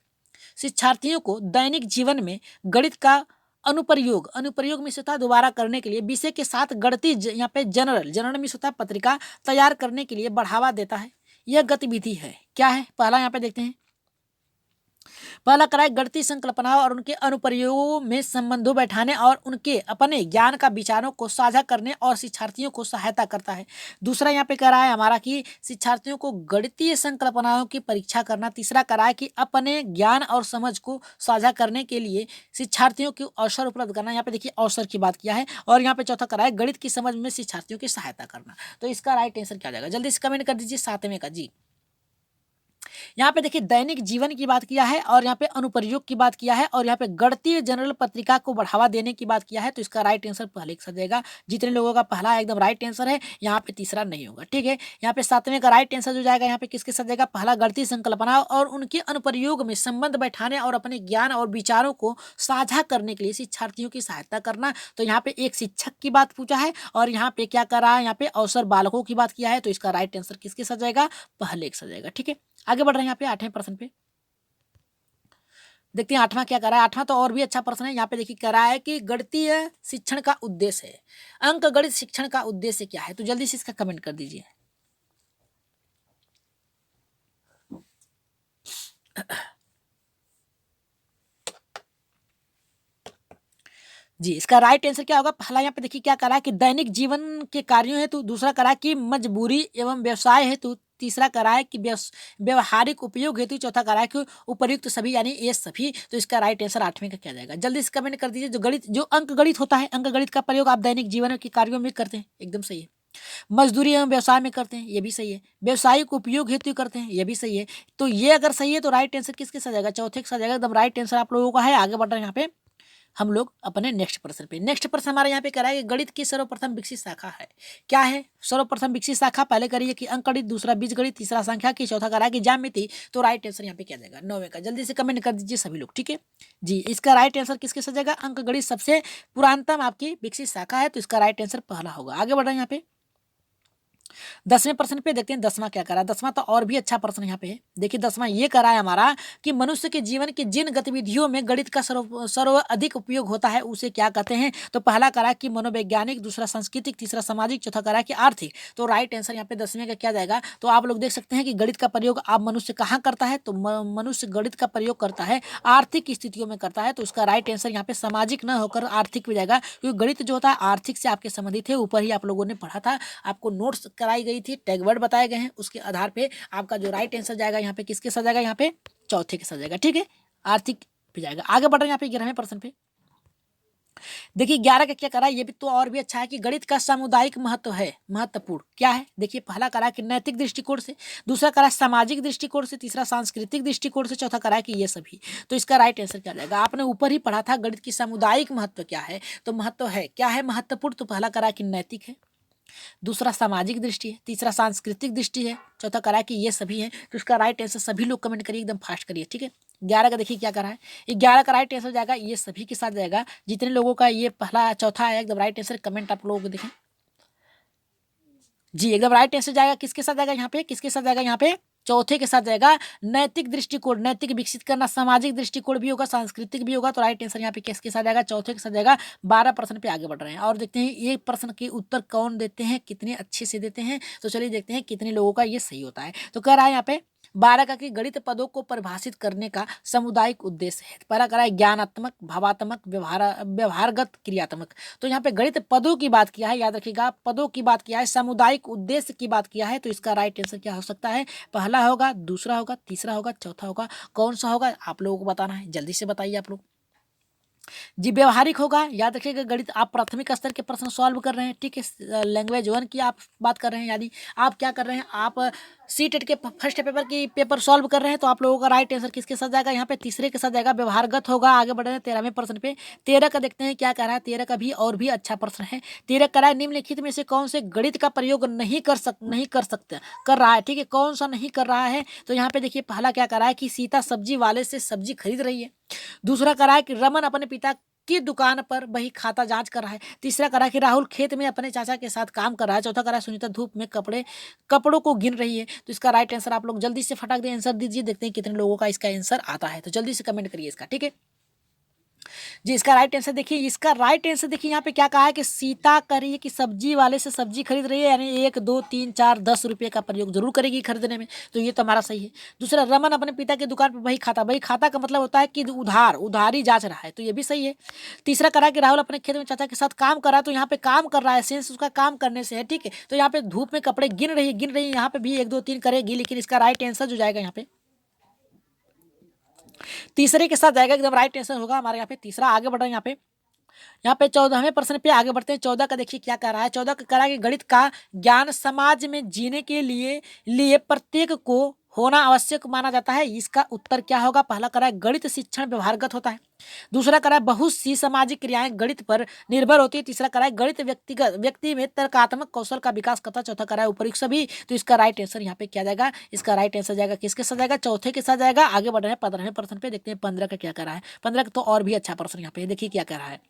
शिक्षार्थियों को दैनिक जीवन में गणित का अनुप्रयोग में स्वतः दोबारा करने के लिए विषय के साथ गणितीय यहाँ पे जनरल में स्वतः पत्रिका तैयार करने के लिए बढ़ावा देता है। यह गतिविधि है, क्या है, पहला यहाँ पे देखते हैं पहला करा है गणितीय संकल्पनाओं और उनके अनुप्रयोगों में संबंधों बैठाने और उनके अपने ज्ञान का विचारों को साझा करने और शिक्षार्थियों को सहायता करता है। दूसरा यहाँ पे करा है हमारा कि शिक्षार्थियों को गणितीय संकल्पनाओं की परीक्षा करना। तीसरा करा है कि अपने ज्ञान और समझ को साझा करने के लिए शिक्षार्थियों को अवसर उपलब्ध करना। यहाँ पे देखिए अवसर की बात किया है। और यहाँ पे चौथा करा है गणित की समझ में शिक्षार्थियों की सहायता करना। तो इसका राइट आंसर क्या हो जाएगा, जल्दी से कमेंट कर दीजिए सातवें का जी। यहाँ पे देखिए दैनिक जीवन की बात किया है और यहाँ पे अनुप्रयोग की बात किया है और यहाँ पे गणितीय जनरल पत्रिका को बढ़ावा देने की बात किया है। तो इसका राइट आंसर पहले एक सजेगा। जितने लोगों का पहला एकदम राइट आंसर है, यहाँ पे तीसरा नहीं होगा। ठीक है, यहाँ पे सातवें का राइट आंसर जो जाएगा यहाँ पे किसके सजेगा, पहला गणितीय संकल्पना और उनके अनुप्रयोग में संबंध बैठाने और अपने ज्ञान और विचारों को साझा करने के लिए शिक्षार्थियों की सहायता करना। तो यहाँ पे एक शिक्षक की बात पूछा है और यहाँ पे क्या कर रहा है, यहाँ पे अवसर बालकों की बात किया है। तो इसका राइट आंसर किसके सजेगा, पहले एक सजेगा। ठीक है, आगे बढ़ रहे हैं यहाँ पे 8वें प्रश्न पे। देखते हैं 8वां क्या कर रहा है। 8वां तो और भी अच्छा प्रश्न है। यहाँ पे देखिए कह रहा है कि गणितीय शिक्षण का उद्देश्य है, अंक गणित शिक्षण का उद्देश्य क्या है। तो जल्दी से इसका कमेंट कर दीजिए। जी, इसका राइट आंसर क्या होगा, पहला यहाँ पे देखिए क्या करा है कि दैनिक जीवन के कार्यों हेतु, दूसरा करा है कि मजबूरी एवं व्यवसाय हेतु, तीसरा करा है कि व्यवहारिक उपयोग हेतु, चौथा करा है कि उपर्युक्त सभी यानी ये सभी। तो इसका राइट आंसर 8वें का क्या जाएगा, जल्दी से कमेंट कर दीजिए। जो अंक गणित होता है, अंक गणित का प्रयोग आप दैनिक जीवन के कार्यों में करते हैं, एकदम सही है। मजदूरी एवं व्यवसाय में करते हैं, ये भी सही है। व्यवसायिक उपयोग हेतु करते हैं, ये भी सही है। तो ये अगर सही है तो राइट आंसर किसके साथ जाएगा, चौथे के साथ जाएगा। एकदम राइट आंसर आप लोगों का है। आगे बढ़ रहे हैं यहाँ पे हम लोग अपने नेक्स्ट प्रश्न पे। नेक्स्ट प्रश्न हमारे यहाँ पे कह रहा है कि गणित की सर्वप्रथम विकसित शाखा है, क्या है सर्वप्रथम विकसित शाखा। पहले करिए कि अंक गणित, दूसरा बीज गणित, तीसरा संख्या की, चौथा कह रहा है कि ज्यामिति। तो राइट आंसर यहाँ पे क्या जाएगा, 9वें का। जल्दी से कमेंट कर दीजिए सभी लोग। ठीक है जी, इसका राइट आंसर किसके साथ जाएगा, अंक गणित सबसे पुरानतम आपकी विकसित शाखा है। तो इसका राइट आंसर पहला होगा। आगे बढ़ रहे हैं यहाँ पे 10वें प्रश्न पे। देखते हैं 10वां क्या करा है। 10वां तो और भी अच्छा प्रश्न यहाँ पे है। देखिए 10वां ये करा है हमारा कि मनुष्य के जीवन की जिन गतिविधियों में गणित का सर्व अधिक उपयोग होता है उसे क्या कहते हैं। तो पहला करा कि मनोवैज्ञानिक, दूसरा सांस्कृतिक, तीसरा सामाजिक, चौथा करा कि आर्थिक। तो राइट आंसर यहाँ पे 10वें का क्या जाएगा। तो आप लोग देख सकते हैं कि गणित का प्रयोग आप मनुष्य कहाँ करता है, तो मनुष्य गणित का प्रयोग करता है आर्थिक स्थितियों में करता है। तो उसका राइट आंसर यहाँ पे सामाजिक न होकर आर्थिक हो जाएगा, क्योंकि गणित जो होता है आर्थिक से आपके संबंधित है। ऊपर ही आप लोगों ने पढ़ा था, आपको नोट्स कराई गई थी, टैग वर्ड बताए गए हैं, उसके आधार पे आपका जो राइट आंसर जाएगा यहाँ पे किसके साथ जाएगा, यहाँ पे चौथे के साथ जाएगा। ठीक है, आर्थिक पे जाएगा। आगे बढ़ रहे हैं यहाँ पे 11वें प्रश्न पे। देखिए 11 का क्या करा, ये भी तो और भी अच्छा है कि गणित का सामुदायिक महत्व है, महत्वपूर्ण क्या है। देखिए पहला करा कि नैतिक दृष्टिकोण से, दूसरा करा सामाजिक दृष्टिकोण से, तीसरा सांस्कृतिक दृष्टिकोण से, चौथा करा कि ये सभी। तो इसका राइट आंसर क्या जाएगा। आपने ऊपर ही पढ़ा था गणित की सामुदायिक महत्व क्या है, तो महत्व है क्या है महत्वपूर्ण। तो पहला करा कि नैतिक है, दूसरा सामाजिक दृष्टि है, तीसरा सांस्कृतिक दृष्टि है, चौथा करा कि ये सभी हैं। तो इसका राइट आंसर सभी लोग कमेंट करिए, एकदम फास्ट करिए। ठीक है, 11 का देखिए क्या करा है। 11 का राइट आंसर जाएगा ये सभी के साथ जाएगा। जितने लोगों का ये पहला चौथा है एकदम राइट आंसर, कमेंट आप लोगों को देखें जी, एकदम राइट आंसर जाएगा। किसके साथ जाएगा यहाँ पे, किसके साथ जाएगा यहाँ पे, चौथे के साथ जाएगा। नैतिक दृष्टिकोण, नैतिक विकसित करना, सामाजिक दृष्टिकोण भी होगा, सांस्कृतिक भी होगा। तो राइट आंसर यहाँ पे किसके साथ जाएगा, चौथे के साथ जाएगा। 12 प्रश्न पे आगे बढ़ रहे हैं और देखते हैं ये प्रश्न के उत्तर कौन देते हैं, कितने अच्छे से देते हैं। तो चलिए देखते हैं कितने लोगों का ये सही होता है। तो कह रहा है यहाँ पे 12 का कि गणित पदों को परिभाषित करने का सामुदायिक उद्देश्य है। पहला करा है ज्ञानात्मक, भावात्मक, व्यवहारगत, क्रियात्मक। तो यहाँ पे गणित पदों की बात किया है, याद रखिएगा पदों की बात किया है, सामुदायिक उद्देश्य की बात किया है। तो इसका राइट आंसर क्या हो सकता है, पहला होगा, दूसरा होगा, तीसरा होगा, चौथा होगा, कौन सा होगा आप लोगों को बताना है। जल्दी से बताइए आप लोग जी। व्यवहारिक होगा, याद रखिएगा गणित आप प्राथमिक स्तर के प्रश्न सॉल्व कर रहे हैं। ठीक है, लैंग्वेज 1 की आप बात कर रहे हैं, यानी आप क्या कर रहे हैं, आप सीटेट के फर्स्ट पेपर की पेपर सॉल्व कर रहे हैं। तो आप लोगों का राइट आंसर किसके साथ जाएगा, यहाँ पे तीसरे के साथ जाएगा, व्यवहारगत होगा। आगे बढ़ रहे हैं 13वें प्रश्न पे। 13 का देखते हैं क्या कह रहा है। 13 का भी और भी अच्छा प्रश्न है। 13 कह रहा है निम्नलिखित में से कौन से गणित का प्रयोग नहीं कर सकते कर रहा है। ठीक है, कौन सा नहीं कर रहा है। तो यहाँ पे देखिए पहला क्या कर रहा है कि सीता सब्जी वाले से सब्जी खरीद रही है। दूसरा करा है कि रमन अपने पिता की दुकान पर वही खाता जांच कर रहा है। तीसरा करा कि राहुल खेत में अपने चाचा के साथ काम कर रहा है। चौथा करा सुनीता धूप में कपड़ों को गिन रही है। तो इसका राइट आंसर आप लोग जल्दी से फटाक दे आंसर दीजिए। देखते हैं कितने लोगों का इसका आंसर आता है। तो जल्दी से कमेंट करिए इसका। ठीक है, जी, इसका राइट आंसर देखिए, इसका राइट आंसर देखिए यहाँ पे क्या कहा है कि सीता कह रही है कि सब्जी वाले से सब्जी खरीद रही है, यानी 1, 2, 3, 4, 10 रुपये का प्रयोग जरूर करेगी खरीदने में, तो ये तो हमारा सही है। दूसरा, रमन अपने पिता की दुकान पर बही खाता का मतलब होता है कि उधारी जांच रहा है, तो ये भी सही है। तीसरा करा कि राहुल अपने खेत में चाचा के साथ काम कर रहा है, तो यहाँ पे काम कर रहा है, सेंस उसका काम करने से है, ठीक है। तो यहाँ पे धूप में कपड़े गिन रही है, यहाँ पे भी 1, 2, 3 करेगी, लेकिन इसका राइट आंसर जो जाएगा यहाँ पे तीसरे के साथ जाएगा, एकदम राइट आंसर होगा हमारे यहाँ पे तीसरा। आगे बढ़ रहे हैं यहाँ पे 14वें प्रश्न पे आगे बढ़ते हैं। 14 का देखिए क्या कह रहा है। 14 का कह रहा है कि गणित का ज्ञान समाज में जीने के लिए प्रत्येक को होना आवश्यक माना जाता है। इसका उत्तर क्या होगा। पहला कह रहा है गणित शिक्षण व्यवहारगत होता है। दूसरा कह रहा है बहुत सी सामाजिक क्रियाएं गणित पर निर्भर होती है। तीसरा कह रहा है गणित व्यक्ति में तर्कात्मक कौशल का विकास करता है। चौथा कह रहा है उपयुक्त सभी। तो इसका राइट आंसर यहाँ पे क्या जाएगा। इसका राइट आंसर जाएगा किसके साथ जाएगा, चौथे के साथ जाएगा। आगे बढ़ रहे हैं 15वें प्रश्न पे, देखते हैं 15 का क्या कह रहा है। 15 का तो और भी अच्छा प्रश्न यहाँ पे देखिए क्या कह रहा है।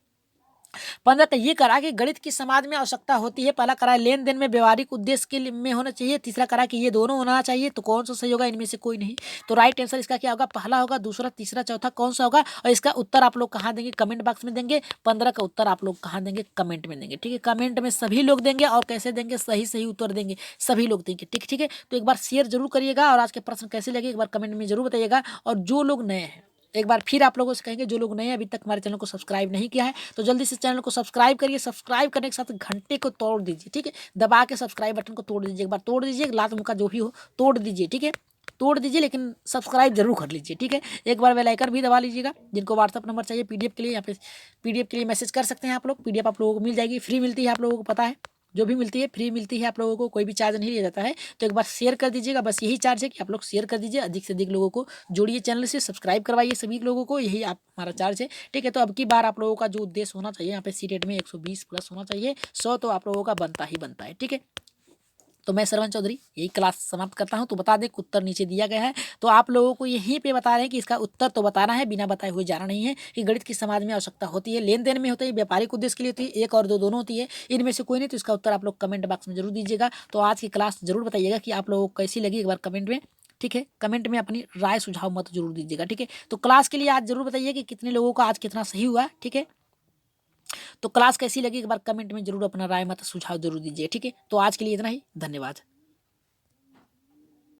15 का ये करा कि गणित की समाज में आवश्यकता होती है। पहला करा लेन देन में व्यवहारिक उद्देश्य के लिए में होना चाहिए। तीसरा करा कि ये दोनों होना चाहिए। तो कौन सा सही होगा, इनमें से कोई नहीं। तो राइट आंसर इसका क्या होगा, पहला होगा, दूसरा, तीसरा, चौथा कौन सा होगा। और इसका उत्तर आप लोग कहाँ देंगे, कमेंट बॉक्स में देंगे। 15 का उत्तर आप लोग कहाँ देंगे, कमेंट में देंगे, ठीक है। कमेंट में सभी लोग देंगे और कैसे देंगे, सही सही उत्तर देंगे, सभी लोग देंगे, ठीक है। तो एक बार शेयर जरूर करिएगा और आज के प्रश्न कैसे लगे एक बार कमेंट में जरूर बताइएगा। और जो लोग नए हैं, एक बार फिर आप लोगों से कहेंगे, जो लोग नए अभी तक हमारे चैनल को सब्सक्राइब नहीं किया है तो जल्दी से चैनल को सब्सक्राइब करिए। सब्सक्राइब करने के साथ घंटे को तोड़ दीजिए, ठीक है। दबा के सब्सक्राइब बटन को तोड़ दीजिए, एक बार तोड़ दीजिए, लात मुका जो भी हो तोड़ दीजिए, ठीक है। तोड़ दीजिए लेकिन सब्सक्राइब जरूर कर लीजिए, ठीक है। एक बार बेल आइकन भी दबा लीजिएगा। जिनको व्हाट्सअप नंबर चाहिए पीडीएफ के लिए, यहाँ पे पीडीएफ के लिए मैसेज कर सकते हैं आप लोग। पीडीएफ आप लोगों को मिल जाएगी, फ्री मिलती है, आप लोगों को पता है। जो भी मिलती है फ्री मिलती है आप लोगों को, कोई भी चार्ज नहीं लिया जाता है। तो एक बार शेयर कर दीजिएगा, बस यही चार्ज है कि आप लोग शेयर कर दीजिए, अधिक से अधिक लोगों को जोड़िए, चैनल से सब्सक्राइब करवाइए सभी लोगों को, यही आप हमारा चार्ज है, ठीक है। तो अब की बार आप लोगों का जो उद्देश्य होना चाहिए यहाँ पे सीटेट में 120 प्लस होना चाहिए, 100 तो आप लोगों का बनता ही बनता है, ठीक है। तो मैं श्रवण चौधरी यही क्लास समाप्त करता हूं। तो बता दें उत्तर नीचे दिया गया है, तो आप लोगों को यहीं पे बता रहे हैं कि इसका उत्तर तो बताना है, बिना बताए हुए जाना नहीं है। कि गणित की समाज में आवश्यकता होती है, लेन देन में होती है, व्यापारिक उद्देश्य के लिए होती है, 1 और 2 दोनों होती है, इनमें से कोई नहीं। तो इसका उत्तर आप लोग कमेंट बॉक्स में जरूर दीजिएगा। तो आज की क्लास जरूर बताइएगा कि आप लोगों को कैसी लगी, एक बार कमेंट में, ठीक है। कमेंट में अपनी राय सुझाव मत जरूर दीजिएगा, ठीक है। तो क्लास के लिए आज जरूर बताइए कि कितने लोगों का आज कितना सही हुआ, ठीक है। तो क्लास कैसी लगी एक बार कमेंट में जरूर अपना राय मत सुझाव जरूर दीजिए, ठीक है। तो आज के लिए इतना ही, धन्यवाद।